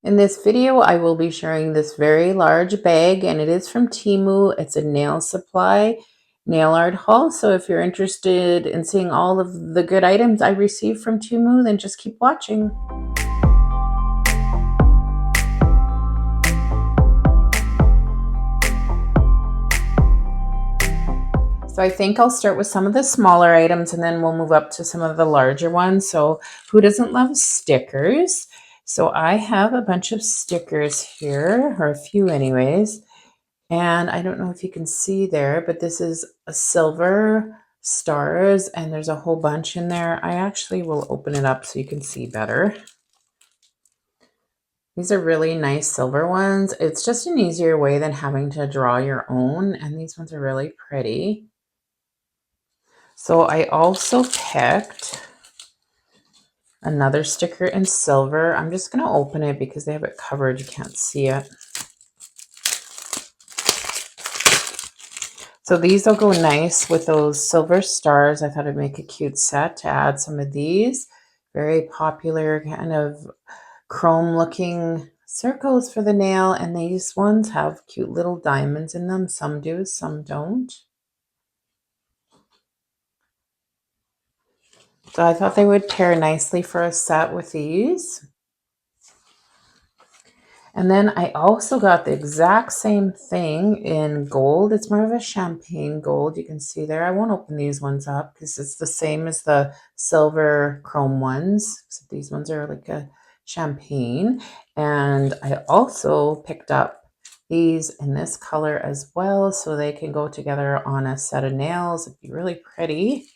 In this video, I will be sharing this very large bag, and it is from Temu. It's a nail supply nail art haul. So if you're interested in seeing all of the good items I received from Temu, then just keep watching. So I think I'll start with some of the smaller items and then we'll move up to some of the larger ones. So who doesn't love stickers? So I have a bunch of stickers here, or a few anyways. And I don't know if you can see there, but this is a silver stars and there's a whole bunch in there. I actually will open it up so you can see better. These are really nice silver ones. It's just an easier way than having to draw your own, and these ones are really pretty. So I also picked another sticker in silver. I'm just going to open it because they have it covered. You can't see it. So these will go nice with those silver stars. I thought I'd make a cute set to add some of these. Very popular kind of chrome looking circles for the nail. And these ones have cute little diamonds in them. Some do, some don't. So I thought they would pair nicely for a set with these. And then I also got the exact same thing in gold. It's more of a champagne gold. You can see there. I won't open these ones up because it's the same as the silver chrome ones. So these ones are like a champagne. And I also picked up these in this color as well, so they can go together on a set of nails. It'd be really pretty.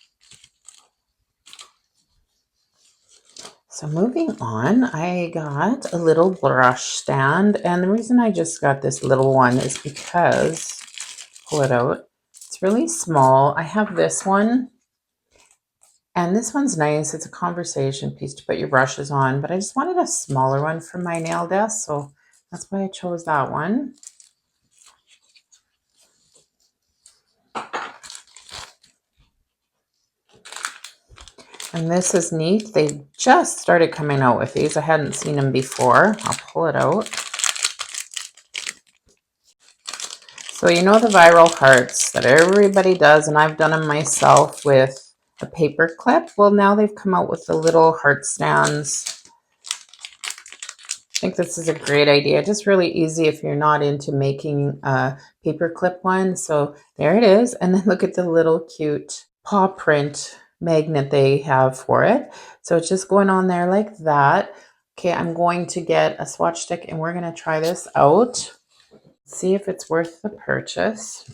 So moving on, I got a little brush stand, and the reason I just got this little one is because, pull it out, it's really small. I have this one, and this one's nice. It's a conversation piece to put your brushes on, but I just wanted a smaller one for my nail desk, so that's why I chose that one. And this is neat. They just started coming out with these. I hadn't seen them before. I'll pull it out. So you know the viral hearts that everybody does, and I've done them myself with a paper clip. Well, now they've come out with the little heart stands. I think this is a great idea. Just really easy if you're not into making a paper clip one. So there it is. And then look at the little cute paw print magnet they have for it. So it's just going on there like that. Okay, I'm going to get a swatch stick and we're going to try this out. See if it's worth the purchase.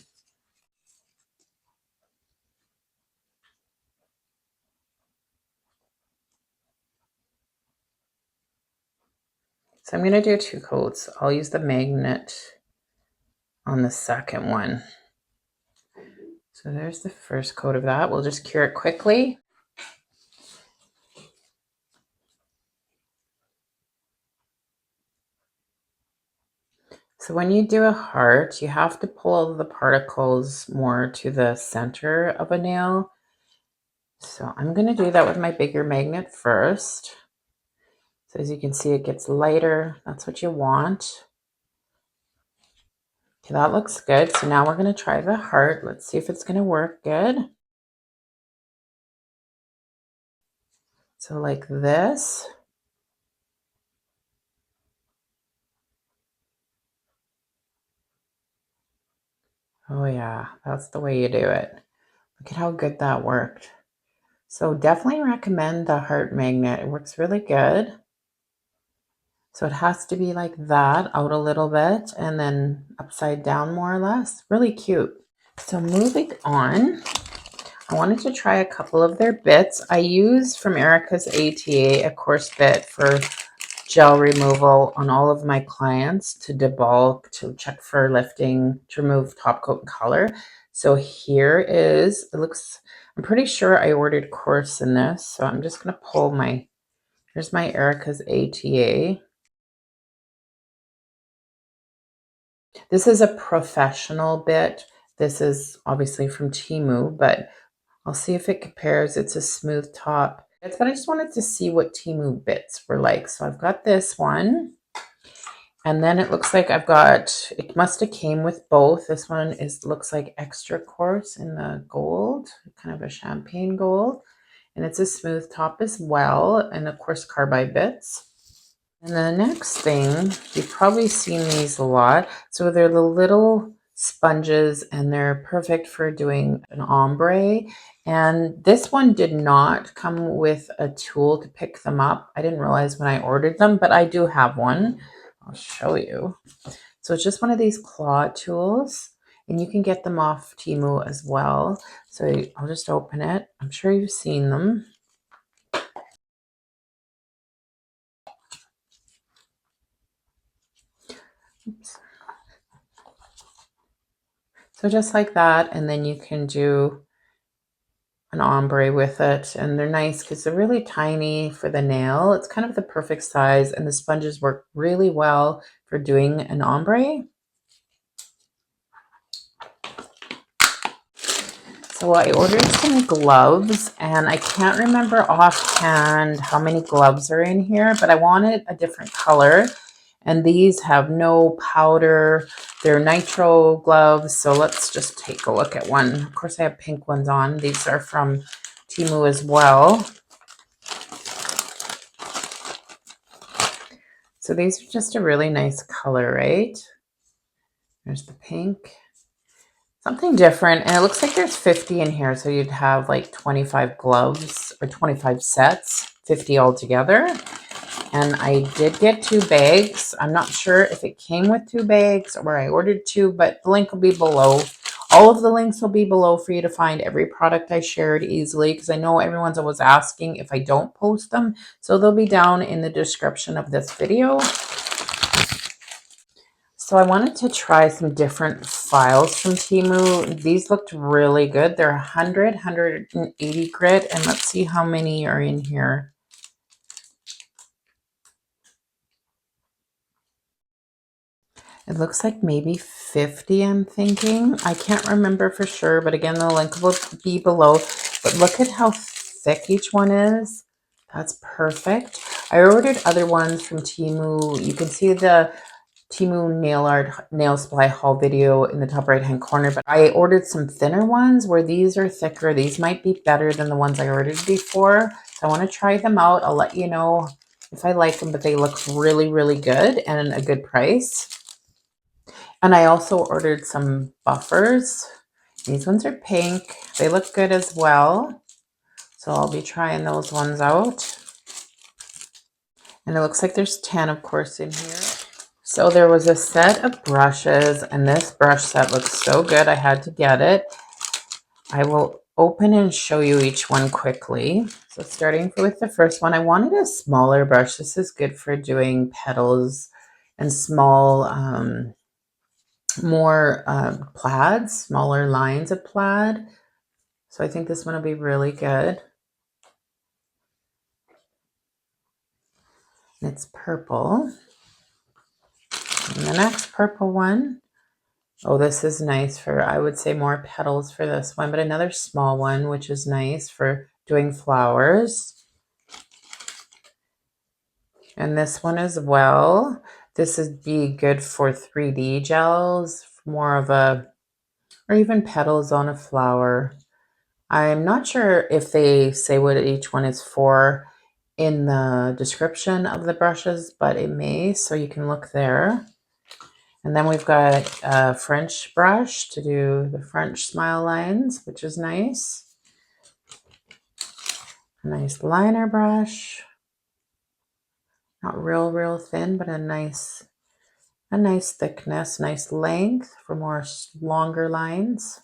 So I'm going to do 2 coats. I'll use the magnet on the second one. So there's the first coat of that. We'll just cure it quickly. So when you do a heart, you have to pull the particles more to the center of a nail. So I'm going to do that with my bigger magnet first. So as you can see, it gets lighter. That's what you want. Okay, that looks good. So now we're going to try the heart. Let's see if it's going to work good. So like this. Oh yeah, that's the way you do it. Look at how good that worked. So definitely recommend the heart magnet. It works really good. So it has to be like that, out a little bit, and then upside down more or less. Really cute. So moving on, I wanted to try a couple of their bits. I use from Erika's ATA a coarse bit for gel removal on all of my clients to debulk, to check for lifting, to remove top coat and color. So here is, it looks, I'm pretty sure I ordered coarse in this. So I'm just going to pull my, here's my Erika's ATA. This is a professional bit. This is obviously from Temu, but I'll see if it compares. It's a smooth top. But I just wanted to see what Temu bits were like. So I've got this one. And then it looks like I've got, it must have came with both. This one looks like extra coarse in the gold, kind of a champagne gold. And it's a smooth top as well. And of course, Carbide Bits. And the next thing, you've probably seen these a lot. So they're the little sponges and they're perfect for doing an ombre. And this one did not come with a tool to pick them up. I didn't realize when I ordered them, but I do have one. I'll show you. So it's just one of these claw tools, and you can get them off Temu as well. So I'll just open it. I'm sure you've seen them. Oops. So just like that, and then you can do an ombre with it, and they're nice because they're really tiny for the nail. It's kind of the perfect size, and the sponges work really well for doing an ombre. So I ordered some gloves, and I can't remember offhand how many gloves are in here, but I wanted a different color. And these have no powder. They're nitro gloves. So let's just take a look at one. Of course, I have pink ones on. These are from Temu as well. So these are just a really nice color, right? There's the pink. Something different. And it looks like there's 50 in here. So you'd have like 25 gloves or 25 sets, 50 altogether. And I did get 2 bags. I'm not sure if it came with 2 bags or I ordered 2, but the link will be below. All of the links will be below for you to find every product I shared easily, because I know everyone's always asking if I don't post them. So they'll be down in the description of this video. So I wanted to try some different files from Temu. These looked really good. They're 100, 180 grit, and let's see how many are in here. It looks like maybe 50, I'm thinking. I can't remember for sure, but again, the link will be below. But look at how thick each one is. That's perfect. I ordered other ones from Temu. You can see the Temu Nail Supply haul video in the top right-hand corner, but I ordered some thinner ones where these are thicker. These might be better than the ones I ordered before. So I want to try them out. I'll let you know if I like them, but they look really, really good and a good price. And I also ordered some buffers. These ones are pink. They look good as well. So I'll be trying those ones out. And it looks like there's 10, of course, in here. So there was a set of brushes, and this brush set looks so good. I had to get it. I will open and show you each one quickly. So starting with the first one, I wanted a smaller brush. This is good for doing petals and small, more plaids, smaller lines of plaid. So I think this one will be really good. It's purple. And the next purple one, oh, this is nice for, I would say more petals for this one, but another small one, which is nice for doing flowers. And this one as well. This would be good for 3D gels, more of a, or even petals on a flower. I'm not sure if they say what each one is for in the description of the brushes, but it may, so you can look there. And then we've got a French brush to do the French smile lines, which is nice. A nice liner brush. Not real thin, but a nice thickness, nice length for more longer lines.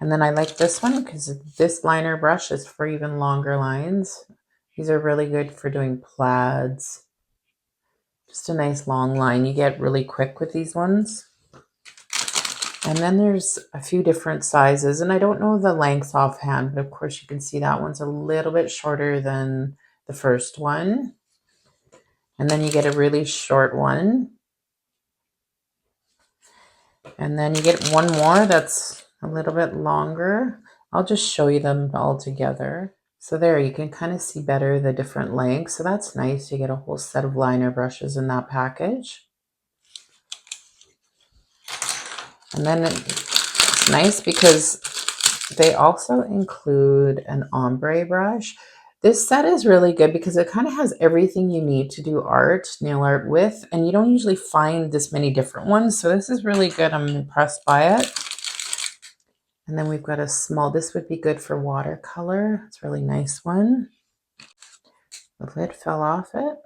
And then I like this one because this liner brush is for even longer lines. These are really good for doing plaids. Just a nice long line you get really quick with these ones. And then there's a few different sizes, and I don't know the lengths offhand, but of course you can see that one's a little bit shorter than the first one. And then you get a really short one. And then you get one more that's a little bit longer. I'll just show you them all together. So there, you can kind of see better the different lengths. So that's nice. You get a whole set of liner brushes in that package. And then it's nice because they also include an ombre brush. This set is really good because it kind of has everything you need to do nail art with, and you don't usually find this many different ones. So this is really good. I'm impressed by it. And then we've got a small, this would be good for watercolor. It's a really nice one. The lid fell off it.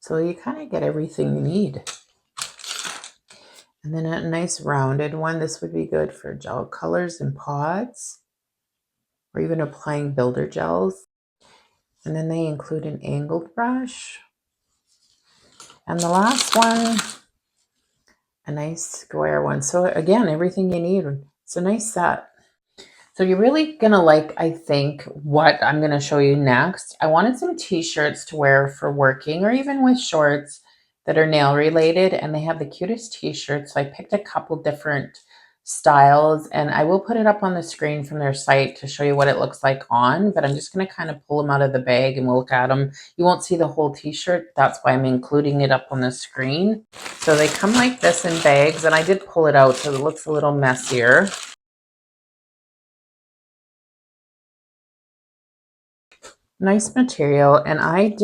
So you kind of get everything you need. And then a nice rounded one. This would be good for gel colors and pods, or even applying builder gels. And then they include an angled brush. And the last one, a nice square one. So again, everything you need. It's a nice set. So you're really gonna like, I think, what I'm gonna show you next. I wanted some t-shirts to wear for working or even with shorts that are nail related, and they have the cutest t-shirts. So I picked a couple different styles, and I will put it up on the screen from their site to show you what it looks like on, but I'm just gonna kind of pull them out of the bag and we'll look at them. You won't see the whole t-shirt. That's why I'm including it up on the screen. So they come like this in bags, and I did pull it out so it looks a little messier. Nice material, and I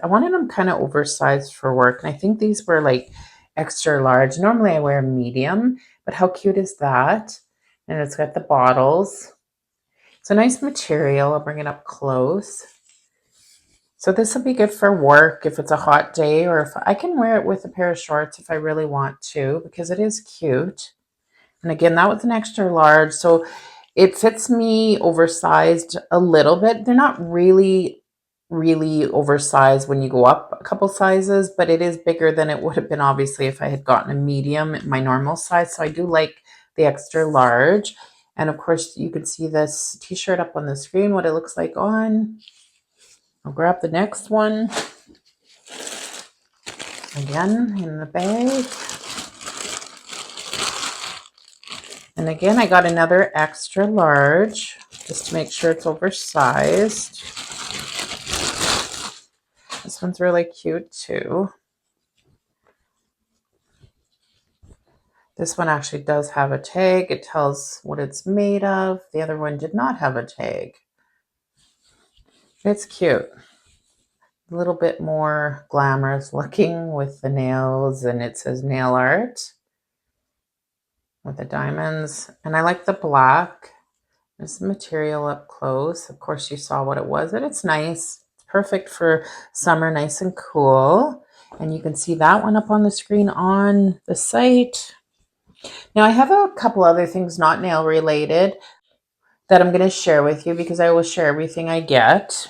wanted them kind of oversized for work, and I think these were like extra large. Normally I wear medium, but how cute is that? And it's got the bottles. It's a nice material. I'll bring it up close. So this will be good for work if it's a hot day, or if I can wear it with a pair of shorts if I really want to, because it is cute. And again, that was an extra large, so it fits me oversized a little bit. They're not really oversized when you go up a couple sizes, but it is bigger than it would have been obviously if I had gotten a medium, my normal size. So I do like the extra large. And of course you can see this t-shirt up on the screen, what it looks like on. I'll grab the next one. Again, in the bag. And again, I got another extra large just to make sure it's oversized. This one's really cute too. This one actually does have a tag. It tells what it's made of. The other one did not have a tag. It's cute. A little bit more glamorous looking with the nails, and it says nail art with the diamonds. And I like the black. There's the material up close. Of course, you saw what it was, but it's nice. It's perfect for summer, nice and cool. And you can see that one up on the screen on the site. Now, I have a couple other things not nail related that I'm going to share with you because I will share everything I get.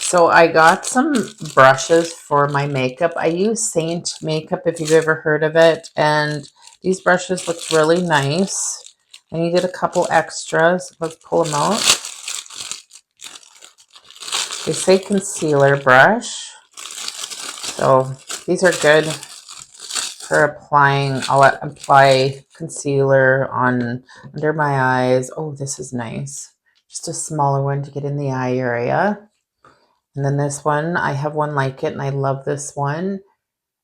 So I got some brushes for my makeup. I use Saint makeup, if you've ever heard of it. And these brushes look really nice. I needed a couple extras. Let's pull them out. They say concealer brush. So these are good for applying. I'll apply concealer on under my eyes. Oh, this is nice. Just a smaller one to get in the eye area. And then this one, I have one like it, and I love this one.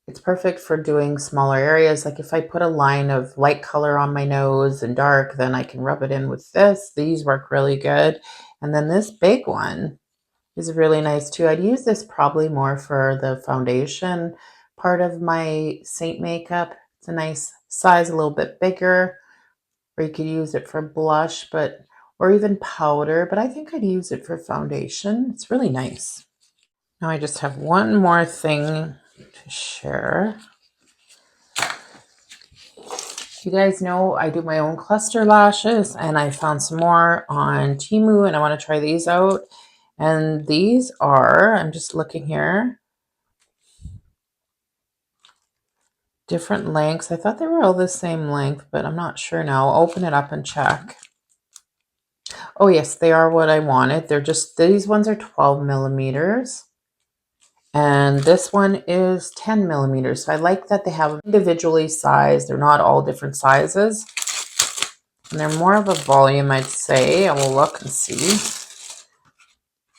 It's perfect for doing smaller areas. Like if I put a line of light color on my nose and dark, then I can rub it in with this. These work really good. And then this big one is really nice too. I'd use this probably more for the foundation part of my Saint makeup. It's a nice size, a little bit bigger, or you could use it for blush, or even powder, but I think I'd use it for foundation. It's really nice. Now I just have one more thing to share. You guys know I do my own cluster lashes, and I found some more on Temu, and I want to try these out. And these are, I'm just looking here, different lengths. I thought they were all the same length, but I'm not sure now. I'll open it up and check. Oh yes, they are what I wanted. They're just, these ones are 12 millimeters. And this one is 10 millimeters. So I like that they have individually sized. They're not all different sizes. And they're more of a volume, I'd say. I will look and see.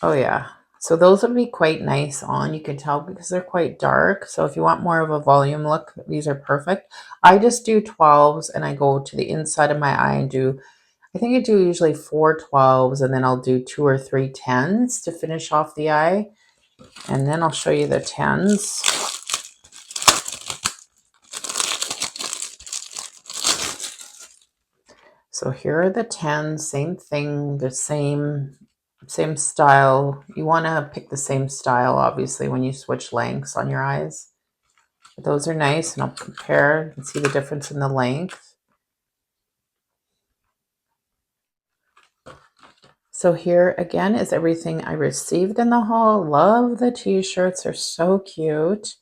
Oh yeah. So those would be quite nice on. You can tell because they're quite dark. So if you want more of a volume look, these are perfect. I just do 12s and I go to the inside of my eye and do, I think I do usually 4 12s and then I'll do 2 or 3 10s to finish off the eye. And then I'll show you the 10s. So here are the 10s, same thing, the same style. You want to pick the same style, obviously, when you switch lengths on your eyes. But those are nice, and I'll compare and see the difference in the length. So here again is everything I received in the haul. Love the t-shirts, they're so cute.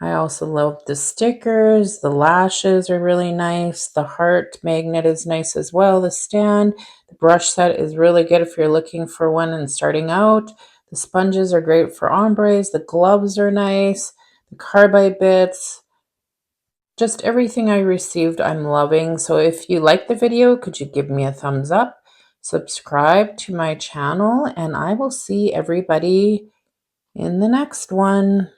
I also love the stickers. The lashes are really nice. The heart magnet is nice as well. The stand, the brush set is really good if you're looking for one and starting out. The sponges are great for ombres. The gloves are nice. The Carbide Bits. Just everything I received I'm loving. So if you like the video, could you give me a thumbs up? Subscribe to my channel, and I will see everybody in the next one.